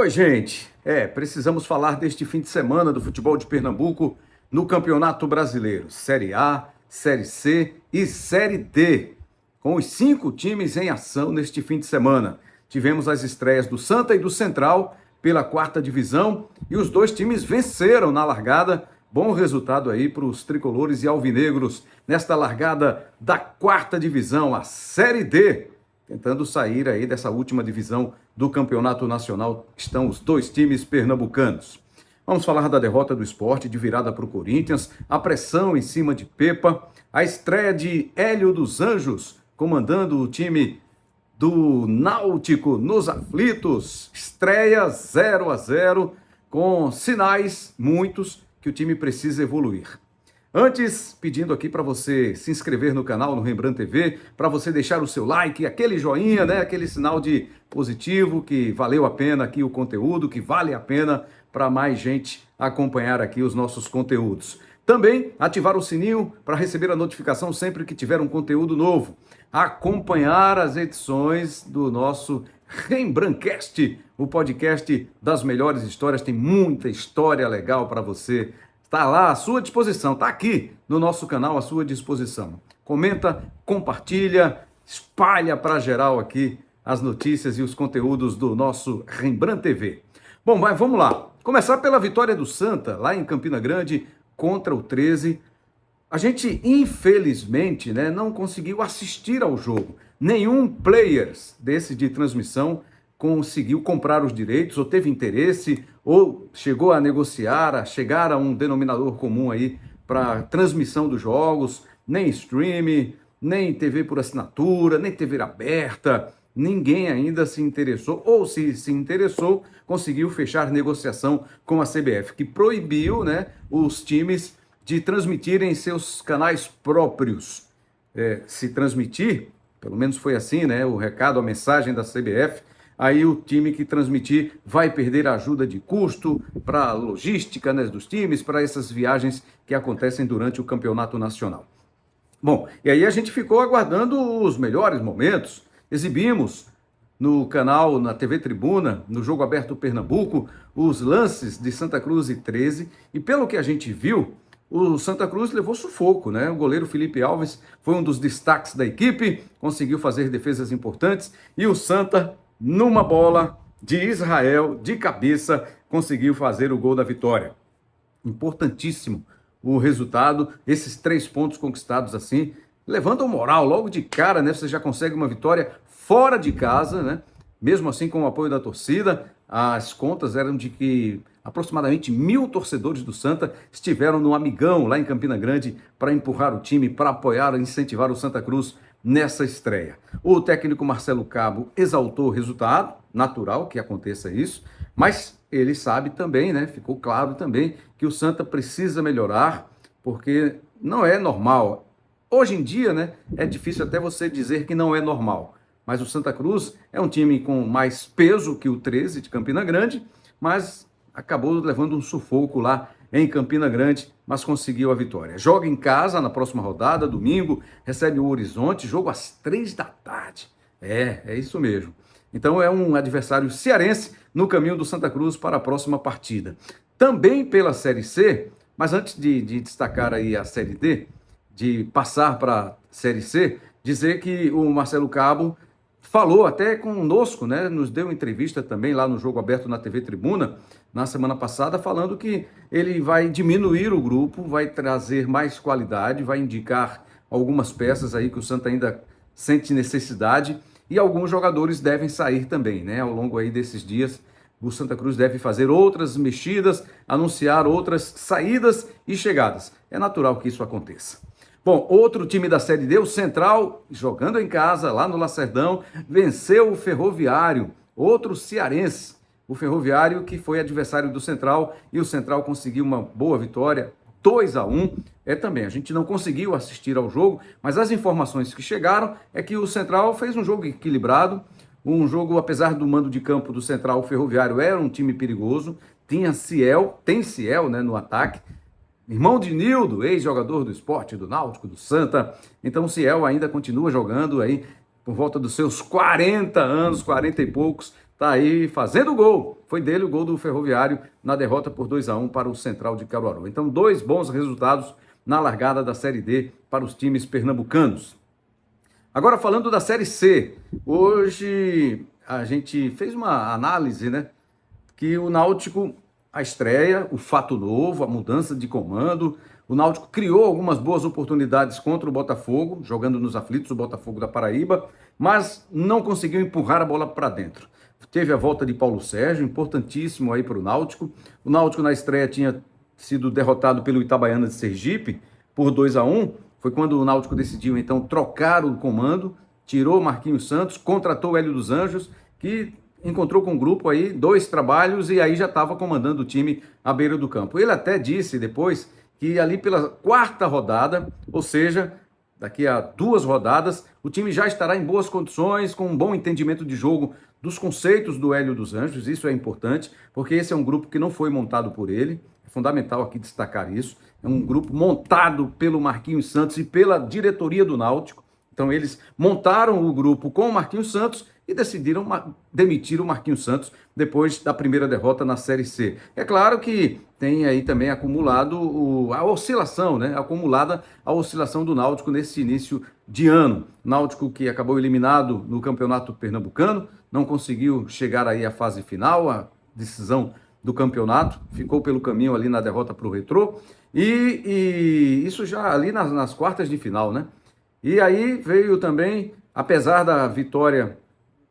Oi, gente. Precisamos falar deste fim de semana do futebol de Pernambuco no Campeonato Brasileiro. Série A, Série C e Série D. Com os 5 times em ação neste fim de semana. Tivemos as estreias do Santa e do Central pela 4ª divisão e os 2 times venceram na largada. Bom resultado aí para os tricolores e alvinegros nesta largada da 4ª divisão, a Série D. Tentando sair aí dessa última divisão do Campeonato Nacional, estão os 2 times pernambucanos. Vamos falar da derrota do Sport de virada para o Corinthians, a pressão em cima de Pepa, a estreia de Hélio dos Anjos, comandando o time do Náutico nos aflitos. Estreia 0-0, com sinais muitos que o time precisa evoluir. Antes, pedindo aqui para você se inscrever no canal, no Rembrandt TV, para você deixar o seu like, aquele joinha, né? Aquele sinal de positivo, que valeu a pena aqui o conteúdo, que vale a pena para mais gente acompanhar aqui os nossos conteúdos. Também ativar o sininho para receber a notificação sempre que tiver um conteúdo novo. Acompanhar as edições do nosso Rembrandtcast, o podcast das melhores histórias. Tem muita história legal para você. Está lá à sua disposição, está aqui no nosso canal à sua disposição. Comenta, compartilha, espalha para geral aqui as notícias e os conteúdos do nosso Rembrandt TV. Bom, mas vamos lá. Começar pela vitória do Santa, lá em Campina Grande, contra o 13. A gente, infelizmente, não conseguiu assistir ao jogo. Nenhum player desse de transmissão conseguiu comprar os direitos, ou teve interesse, ou chegou a negociar, a chegar a um denominador comum aí para transmissão dos jogos, nem stream, nem TV por assinatura, nem TV aberta, ninguém ainda se interessou, ou se interessou, conseguiu fechar negociação com a CBF, que proibiu os times de transmitirem seus canais próprios. Se transmitir, pelo menos foi assim, o recado, a mensagem da CBF, aí o time que transmitir vai perder a ajuda de custo para a logística dos times, para essas viagens que acontecem durante o campeonato nacional. Bom, e aí a gente ficou aguardando os melhores momentos. Exibimos no canal, na TV Tribuna, no Jogo Aberto Pernambuco, os lances de Santa Cruz e 13, e pelo que a gente viu, o Santa Cruz levou sufoco, O goleiro Felipe Alves foi um dos destaques da equipe, conseguiu fazer defesas importantes, e o Santa, numa bola de Israel, de cabeça, conseguiu fazer o gol da vitória. Importantíssimo o resultado, esses 3 pontos conquistados assim, levantam moral logo de cara, Você já consegue uma vitória fora de casa, Mesmo assim com o apoio da torcida. As contas eram de que aproximadamente 1.000 torcedores do Santa estiveram no Amigão, lá em Campina Grande, para empurrar o time, para apoiar e incentivar o Santa Cruz nessa estreia. O técnico Marcelo Cabo exaltou o resultado, natural que aconteça isso, mas ele sabe também, ficou claro também, que o Santa precisa melhorar, porque não é normal. Hoje em dia, é difícil até você dizer que não é normal, mas o Santa Cruz é um time com mais peso que o 13 de Campina Grande, mas acabou levando um sufoco lá em Campina Grande, mas conseguiu a vitória. Joga em casa na próxima rodada, domingo, recebe o Horizonte, jogo às 3 da tarde. É isso mesmo. Então é um adversário cearense no caminho do Santa Cruz para a próxima partida. Também pela Série C, mas antes de destacar aí a Série D, de passar para a Série C, dizer que o Marcelo Cabo falou até conosco, nos deu entrevista também lá no Jogo Aberto na TV Tribuna, na semana passada, falando que ele vai diminuir o grupo, vai trazer mais qualidade, vai indicar algumas peças aí que o Santa ainda sente necessidade, e alguns jogadores devem sair também, Ao longo aí desses dias, o Santa Cruz deve fazer outras mexidas, anunciar outras saídas e chegadas. É natural que isso aconteça. Bom, outro time da Série D, o Central, jogando em casa, lá no Lacerdão, venceu o Ferroviário, outro cearense. O Ferroviário que foi adversário do Central, e o Central conseguiu uma boa vitória, 2-1. Também, a gente não conseguiu assistir ao jogo, mas as informações que chegaram é que o Central fez um jogo equilibrado, um jogo, apesar do mando de campo do Central, o Ferroviário era um time perigoso, tem Ciel, no ataque, irmão de Nildo, ex-jogador do Sport, do Náutico, do Santa. Então o Ciel ainda continua jogando aí por volta dos seus 40 anos, 40 e poucos, tá aí fazendo gol. Foi dele o gol do Ferroviário na derrota por 2-1 para o Central de Caruaru. Então, 2 bons resultados na largada da Série D para os times pernambucanos. Agora, falando da Série C, hoje a gente fez uma análise, né? Que o Náutico, a estreia, o fato novo, a mudança de comando, o Náutico criou algumas boas oportunidades contra o Botafogo, jogando nos aflitos, o Botafogo da Paraíba, mas não conseguiu empurrar a bola para dentro. Teve a volta de Paulo Sérgio, importantíssimo aí para o Náutico. O Náutico na estreia tinha sido derrotado pelo Itabaiana de Sergipe por 2-1. Foi quando o Náutico decidiu então trocar o comando, tirou Marquinhos Santos, contratou o Hélio dos Anjos, que encontrou com um grupo aí, 2 trabalhos, e aí já estava comandando o time à beira do campo. Ele até disse depois que ali pela 4ª rodada, ou seja, daqui a 2 rodadas, o time já estará em boas condições, com um bom entendimento de jogo dos conceitos do Hélio dos Anjos. Isso é importante, porque esse é um grupo que não foi montado por ele, é fundamental aqui destacar isso. É um grupo montado pelo Marquinhos Santos e pela diretoria do Náutico. Então eles montaram o grupo com o Marquinhos Santos e decidiram demitir o Marquinhos Santos depois da primeira derrota na Série C. É claro que tem aí também acumulado a oscilação, né? Acumulada a oscilação do Náutico nesse início de ano. Náutico que acabou eliminado no Campeonato Pernambucano, não conseguiu chegar aí à fase final, a decisão do campeonato, ficou pelo caminho ali na derrota para o Retrô, e isso já ali nas quartas de final, né? E aí veio também, apesar da vitória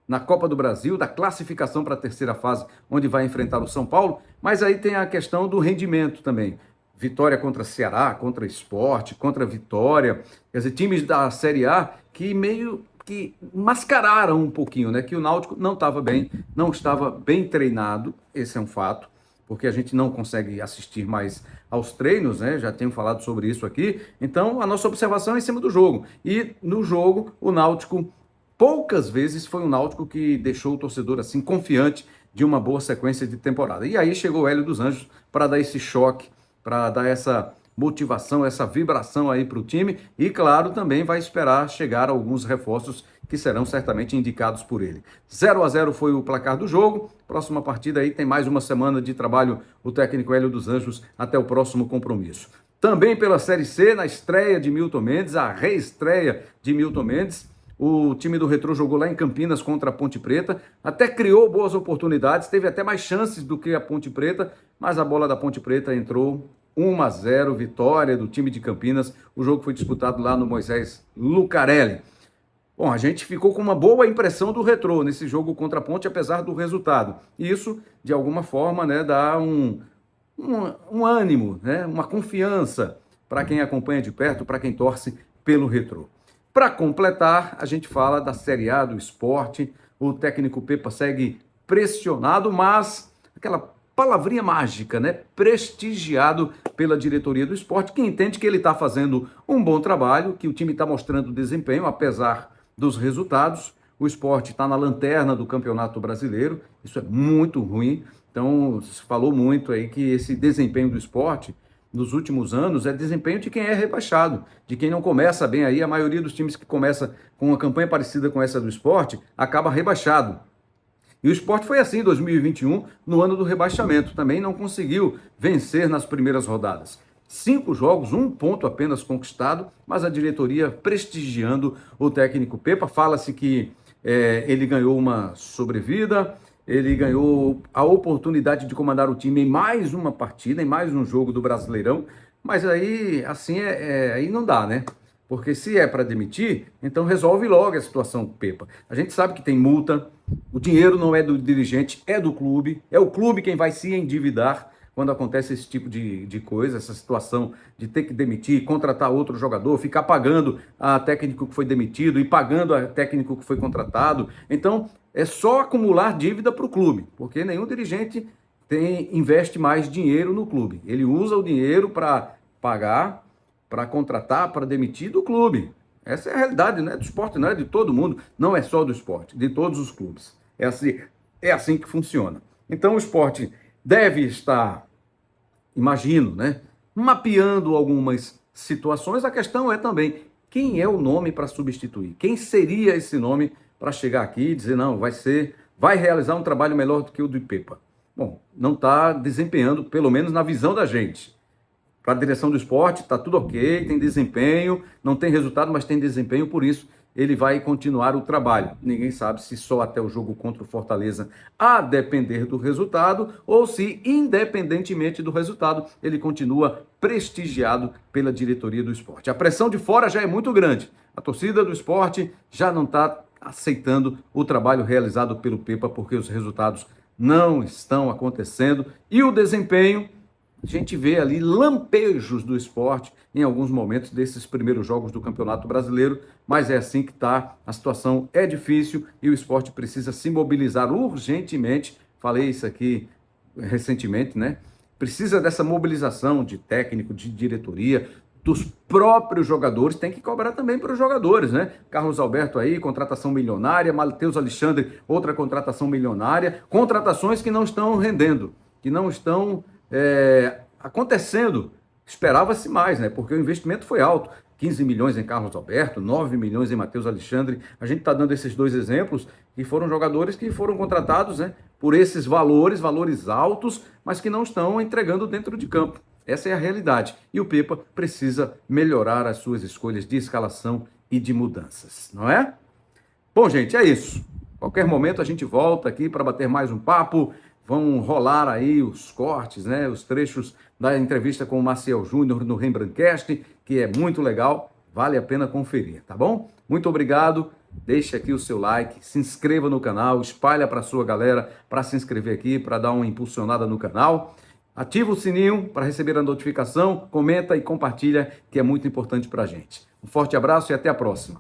na Copa do Brasil, da classificação para a 3ª fase, onde vai enfrentar o São Paulo, mas aí tem a questão do rendimento também. Vitória contra Ceará, contra Sport, contra Vitória, quer dizer, times da Série A que meio que mascararam um pouquinho, né? Que o Náutico não estava bem, não estava bem treinado, esse é um fato, porque a gente não consegue assistir mais aos treinos, né? Já tenho falado sobre isso aqui. Então, a nossa observação é em cima do jogo. E no jogo, o Náutico, poucas vezes foi um Náutico que deixou o torcedor assim confiante de uma boa sequência de temporada. E aí chegou o Hélio dos Anjos para dar esse choque, para dar essa motivação, essa vibração aí para o time. E, claro, também vai esperar chegar alguns reforços que serão certamente indicados por ele. 0-0 foi o placar do jogo. Próxima partida aí tem mais uma semana de trabalho o técnico Hélio dos Anjos até o próximo compromisso. Também pela Série C, na estreia de Milton Mendes, a reestreia de Milton Mendes, o time do Retrô jogou lá em Campinas contra a Ponte Preta, até criou boas oportunidades, teve até mais chances do que a Ponte Preta, mas a bola da Ponte Preta entrou 1-0, vitória do time de Campinas. O jogo foi disputado lá no Moisés Lucarelli. Bom, a gente ficou com uma boa impressão do Retrô nesse jogo contra a Ponte, apesar do resultado. E isso, de alguma forma, né, dá um ânimo, né, uma confiança para quem acompanha de perto, para quem torce pelo Retrô. Para completar, a gente fala da Série A do Sport. O técnico Pepa segue pressionado, mas aquela palavrinha mágica, né? Prestigiado pela diretoria do Sport, que entende que ele está fazendo um bom trabalho, que o time está mostrando desempenho, apesar dos resultados. O Sport está na lanterna do Campeonato Brasileiro, isso é muito ruim. Então, se falou muito aí que esse desempenho do Sport nos últimos anos é desempenho de quem é rebaixado, de quem não começa bem aí. A maioria dos times que começa com uma campanha parecida com essa do Sport acaba rebaixado. E o Sport foi assim em 2021, no ano do rebaixamento. Também não conseguiu vencer nas primeiras rodadas. 5 jogos, 1 ponto apenas conquistado, mas a diretoria prestigiando o técnico Pepa. Fala-se que ele ganhou uma sobrevida, ele ganhou a oportunidade de comandar o time em mais uma partida, em mais um jogo do Brasileirão, mas aí assim aí não dá, né? Porque se é para demitir, então resolve logo a situação do Pepa. A gente sabe que tem multa, o dinheiro não é do dirigente, é do clube, é o clube quem vai se endividar quando acontece esse tipo de coisa, essa situação de ter que demitir, contratar outro jogador, ficar pagando a técnico que foi demitido e pagando a técnico que foi contratado. Então, é só acumular dívida para o clube, porque nenhum dirigente investe mais dinheiro no clube. Ele usa o dinheiro para pagar, para contratar, para demitir do clube. Essa é a realidade, não é do esporte, não é de todo mundo, não é só do esporte, de todos os clubes. É assim que funciona. Então, o esporte deve estar, imagino, né, mapeando algumas situações. A questão é também quem é o nome para substituir, quem seria esse nome para chegar aqui e dizer, não, vai ser vai realizar um trabalho melhor do que o do Pepa. Bom, não está desempenhando, pelo menos na visão da gente. Para a direção do esporte, está tudo ok, tem desempenho, não tem resultado, mas tem desempenho, por isso ele vai continuar o trabalho. Ninguém sabe se só até o jogo contra o Fortaleza, a depender do resultado, ou se, independentemente do resultado, ele continua prestigiado pela diretoria do esporte. A pressão de fora já é muito grande. A torcida do esporte já não está aceitando o trabalho realizado pelo Pepa, porque os resultados não estão acontecendo e o desempenho, a gente vê ali lampejos do esporte em alguns momentos desses primeiros jogos do Campeonato Brasileiro, mas é assim que está, a situação é difícil e o esporte precisa se mobilizar urgentemente, falei isso aqui recentemente, né? Precisa dessa mobilização de técnico, de diretoria, dos próprios jogadores, tem que cobrar também para os jogadores, né? Carlos Alberto aí, contratação milionária, Matheus Alexandre, outra contratação milionária, contratações que não estão rendendo, que não estão acontecendo. Esperava-se mais, né? Porque o investimento foi alto. 15 milhões em Carlos Alberto, 9 milhões em Matheus Alexandre. A gente está dando esses dois exemplos, que foram jogadores que foram contratados, né, por esses valores altos, mas que não estão entregando dentro de campo. Essa é a realidade. E o Pepa precisa melhorar as suas escolhas de escalação e de mudanças, não é? Bom, gente, é isso. Qualquer momento a gente volta aqui para bater mais um papo. Vão rolar aí os cortes, né, os trechos da entrevista com o Maciel Júnior no Rembrandtcast, que é muito legal, vale a pena conferir, tá bom? Muito obrigado, deixe aqui o seu like, se inscreva no canal, espalha para a sua galera para se inscrever aqui, para dar uma impulsionada no canal. Ativa o sininho para receber a notificação, comenta e compartilha, que é muito importante para a gente. Um forte abraço e até a próxima.